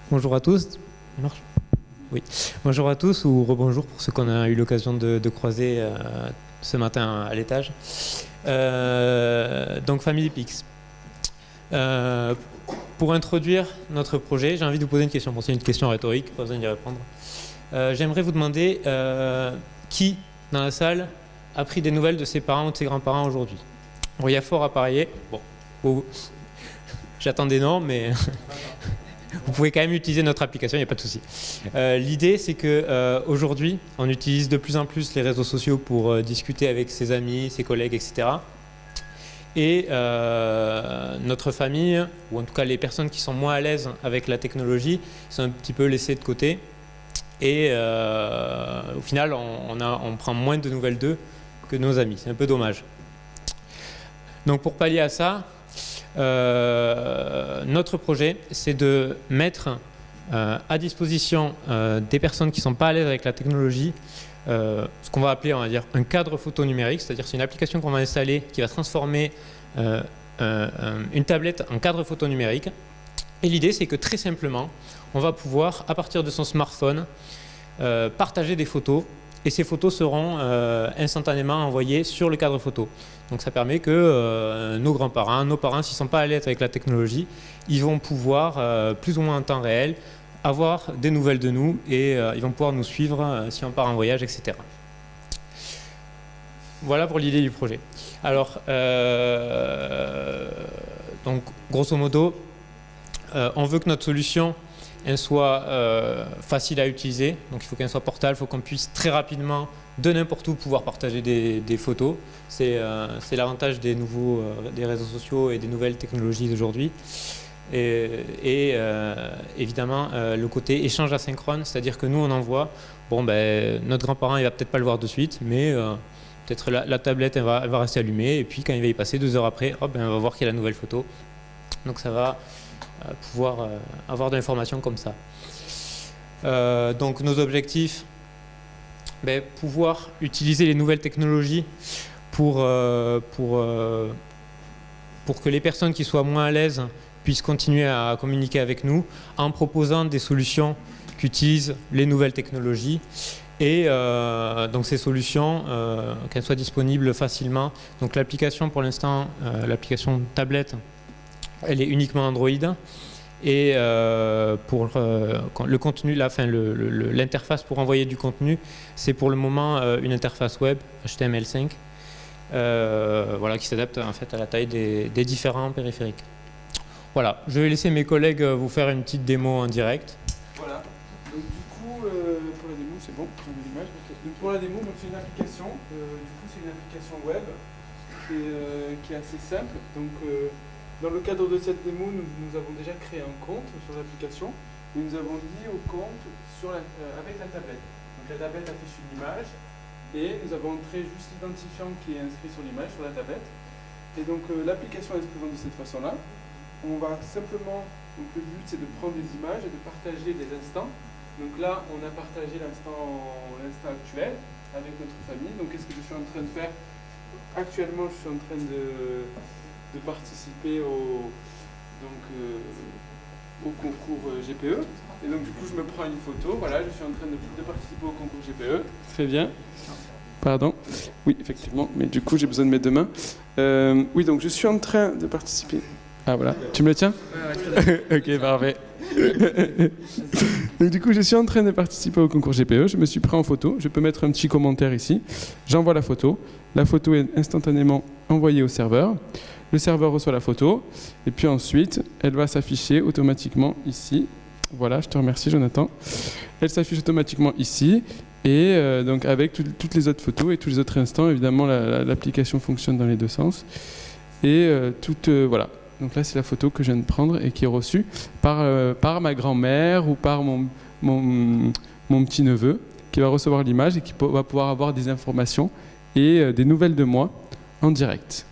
Bonjour à tous. Ça marche ? Oui. Bonjour à tous ou rebonjour pour ceux qu'on a eu l'occasion de croiser ce matin à l'étage. Donc FamilyPix. Pour introduire notre projet, j'ai envie de vous poser une question. Bon, c'est une question rhétorique, pas besoin d'y répondre. J'aimerais vous demander qui, dans la salle, a pris des nouvelles de ses parents ou de ses grands-parents aujourd'hui. Bon, il y a fort à parier. Bon, j'attends des noms, mais vous pouvez quand même utiliser notre application, il n'y a pas de souci. L'idée, c'est qu'aujourd'hui, on utilise de plus en plus les réseaux sociaux pour discuter avec ses amis, ses collègues, etc. Et notre famille, ou en tout cas les personnes qui sont moins à l'aise avec la technologie, sont un petit peu laissées de côté. Et au final, on prend moins de nouvelles d'eux que de nos amis. C'est un peu dommage. Donc pour pallier à ça, notre projet, c'est de mettre à disposition des personnes qui ne sont pas à l'aise avec la technologie, ce qu'on va appeler, on va dire, un cadre photo numérique, c'est-à-dire c'est une application qu'on va installer qui va transformer une tablette en cadre photo numérique. Et l'idée, c'est que très simplement, on va pouvoir, à partir de son smartphone, partager des photos, et ces photos seront instantanément envoyées sur le cadre photo. Donc ça permet que nos grands-parents, nos parents, s'ils ne sont pas à l'aise avec la technologie, ils vont pouvoir, plus ou moins en temps réel, avoir des nouvelles de nous et ils vont pouvoir nous suivre si on part en voyage, etc. Voilà pour l'idée du projet. Alors, donc, grosso modo, on veut que notre solution elle soit facile à utiliser, donc il faut qu'elle soit portable, il faut qu'on puisse très rapidement, de n'importe où, pouvoir partager des photos. C'est l'avantage des réseaux sociaux et des nouvelles technologies d'aujourd'hui. Et évidemment, le côté échange asynchrone, c'est-à-dire que nous, on envoie, bon, ben, notre grand-parent, il va peut-être pas le voir de suite, mais peut-être la tablette, elle va rester allumée, et puis quand il va y passer 2 heures après, hop, ben, on va voir qu'il y a la nouvelle photo. Donc ça va pouvoir avoir de l'information comme ça. Donc nos objectifs, ben, pouvoir utiliser les nouvelles technologies pour que les personnes qui soient moins à l'aise puissent continuer à communiquer avec nous en proposant des solutions qui utilisent les nouvelles technologies et donc ces solutions, qu'elles soient disponibles facilement. Donc l'application pour l'instant, l'application tablette, elle est uniquement Android et pour le contenu, l'interface pour envoyer du contenu, c'est pour le moment une interface web HTML5 voilà, qui s'adapte en fait à la taille des différents périphériques. Voilà, je vais laisser mes collègues vous faire une petite démo en direct. Voilà, donc du coup pour la démo c'est bon, j'ai mis l'image. Donc pour la démo c'est une application, du coup c'est une application web qui est assez simple. Donc dans le cadre de cette démo, nous avons déjà créé un compte sur l'application et nous avons lié au compte avec la tablette. Donc la tablette affiche une image et nous avons entré juste l'identifiant qui est inscrit sur l'image, sur la tablette. Et donc l'application est se présente de cette façon-là. On va simplement, donc le but c'est de prendre des images et de partager des instants. Donc là, on a partagé l'instant actuel avec notre famille. Donc qu'est-ce que je suis en train de faire? Actuellement, je suis en train de participer au concours GPE. Et donc du coup, je me prends une photo. Voilà, je suis en train de participer au concours GPE. Très bien. Pardon. Oui, effectivement. Mais du coup, j'ai besoin de mes 2 mains. Oui, donc je suis en train de participer. Ah voilà. Tu me le tiens? Ok, parfait. Donc du coup, je suis en train de participer au concours GPE. Je me suis pris en photo. Je peux mettre un petit commentaire ici. J'envoie la photo. La photo est instantanément envoyée au serveur. Le serveur reçoit la photo et puis ensuite, elle va s'afficher automatiquement ici. Voilà, je te remercie Jonathan. Elle s'affiche automatiquement ici et donc avec toutes les autres photos et tous les autres instants, évidemment, l'application fonctionne dans les 2 sens. Et voilà. Donc là, c'est la photo que je viens de prendre et qui est reçue par ma grand-mère ou par mon petit-neveu qui va recevoir l'image et qui va pouvoir avoir des informations et des nouvelles de moi en direct.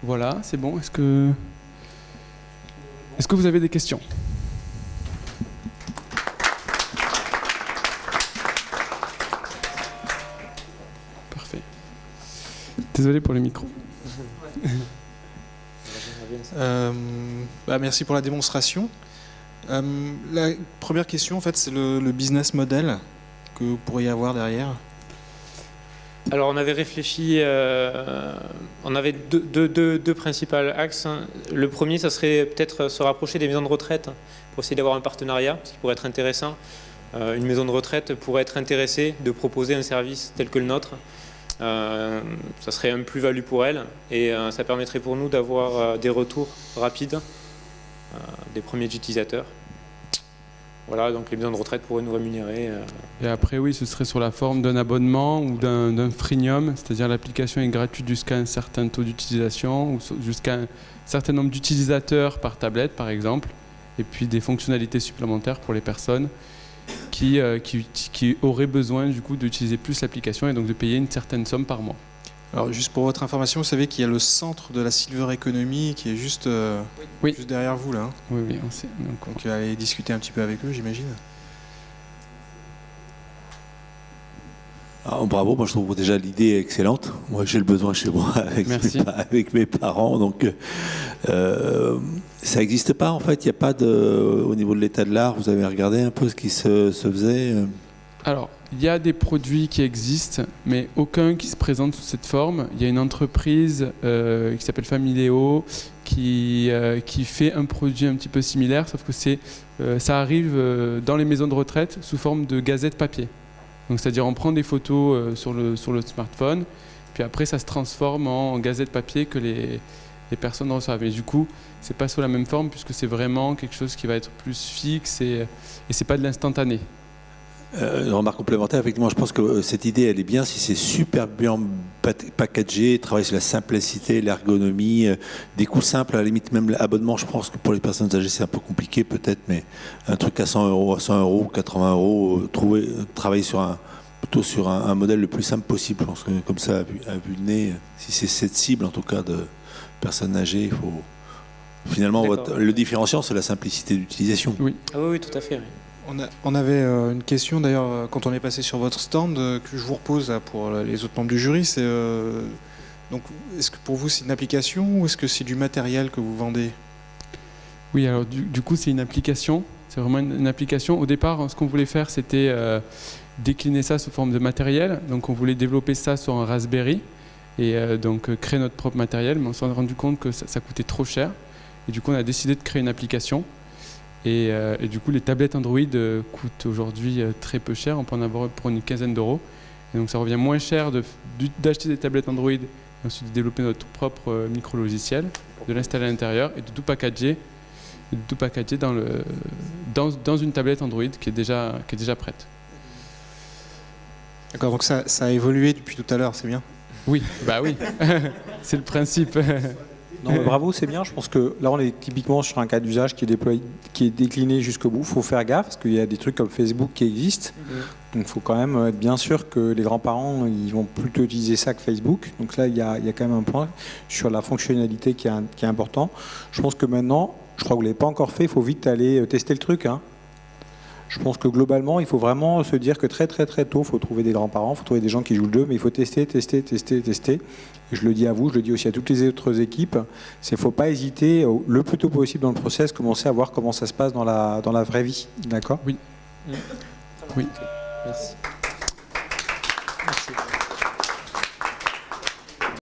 Voilà, c'est bon. Est-ce que vous avez des questions? Parfait. Désolé pour le micro. Merci pour la démonstration. La première question, en fait, c'est le business model que vous pourriez avoir derrière. Alors on avait réfléchi, on avait deux principaux axes. Le premier, ça serait peut-être se rapprocher des maisons de retraite pour essayer d'avoir un partenariat, ce qui pourrait être intéressant. Une maison de retraite pourrait être intéressée de proposer un service tel que le nôtre. Ça serait un plus-value pour elle et ça permettrait pour nous d'avoir des retours rapides des premiers utilisateurs. Voilà, donc les maisons de retraite pourraient nous rémunérer. Et après, oui, ce serait sur la forme d'un abonnement ou d'un freemium, c'est-à-dire l'application est gratuite jusqu'à un certain taux d'utilisation ou jusqu'à un certain nombre d'utilisateurs par tablette, par exemple, et puis des fonctionnalités supplémentaires pour les personnes qui auraient besoin du coup d'utiliser plus l'application et donc de payer une certaine somme par mois. Alors juste pour votre information, vous savez qu'il y a le centre de la Silver Economy qui est juste derrière vous là. Oui, on sait. Donc allez discuter un petit peu avec eux, j'imagine. Bravo, moi je trouve déjà l'idée excellente. Moi j'ai le besoin chez moi avec mes parents, donc ça n'existe pas en fait. Il n'y a pas au niveau de l'état de l'art. Vous avez regardé un peu ce qui se faisait. Alors, il y a des produits qui existent, mais aucun qui se présente sous cette forme. Il y a une entreprise qui s'appelle Familéo qui fait un produit un petit peu similaire, sauf que ça arrive dans les maisons de retraite sous forme de gazette papier. Donc, c'est-à-dire on prend des photos sur le smartphone, puis après ça se transforme en gazette papier que les personnes reçoivent. Mais du coup, c'est pas sous la même forme puisque c'est vraiment quelque chose qui va être plus fixe et c'est pas de l'instantané. Une remarque complémentaire, effectivement, je pense que cette idée, elle est bien si c'est super bien packagé, travailler sur la simplicité, l'ergonomie, des coûts simples, à la limite même l'abonnement, je pense que pour les personnes âgées c'est un peu compliqué peut-être, mais un truc à 100 €, 80 €, travailler plutôt sur un modèle le plus simple possible. Je pense que comme ça, à vue de nez, si c'est cette cible en tout cas de personnes âgées, il faut... Finalement, le différenciant, c'est la simplicité d'utilisation. Oui. Ah oui, tout à fait. Oui. On avait une question d'ailleurs quand on est passé sur votre stand que je vous repose pour les autres membres du jury. C'est donc est-ce que pour vous c'est une application ou est-ce que c'est du matériel que vous vendez? Oui, alors du coup c'est une application. C'est vraiment une application. Au départ, ce qu'on voulait faire, c'était décliner ça sous forme de matériel. Donc on voulait développer ça sur un Raspberry et donc créer notre propre matériel. Mais on s'est rendu compte que ça coûtait trop cher. Et du coup, on a décidé de créer une application. Et du coup, les tablettes Android coûtent aujourd'hui très peu cher. On peut en avoir pour une quinzaine d'euros. Et donc, ça revient moins cher d'acheter des tablettes Android et ensuite de développer notre propre micro-logiciel, de l'installer à l'intérieur et de tout packager, dans une tablette Android qui est déjà prête. D'accord, donc ça a évolué depuis tout à l'heure, c'est bien? Oui, bah oui, c'est le principe. Non, bravo, c'est bien. Je pense que là, on est typiquement sur un cas d'usage qui est décliné jusqu'au bout. Il faut faire gaffe parce qu'il y a des trucs comme Facebook qui existent. Donc, il faut quand même être bien sûr que les grands-parents, ils vont plutôt utiliser ça que Facebook. Donc là, il y a quand même un point sur la fonctionnalité qui est important. Je pense que maintenant, je crois que vous ne l'avez pas encore fait, il faut vite aller tester le truc. Je pense que globalement, il faut vraiment se dire que très très très tôt, il faut trouver des grands-parents, il faut trouver des gens qui jouent le jeu, mais il faut tester. Et je le dis à vous, je le dis aussi à toutes les autres équipes, il ne faut pas hésiter le plus tôt possible dans le process, commencer à voir comment ça se passe dans la vraie vie. D'accord ? Oui. Oui. Merci.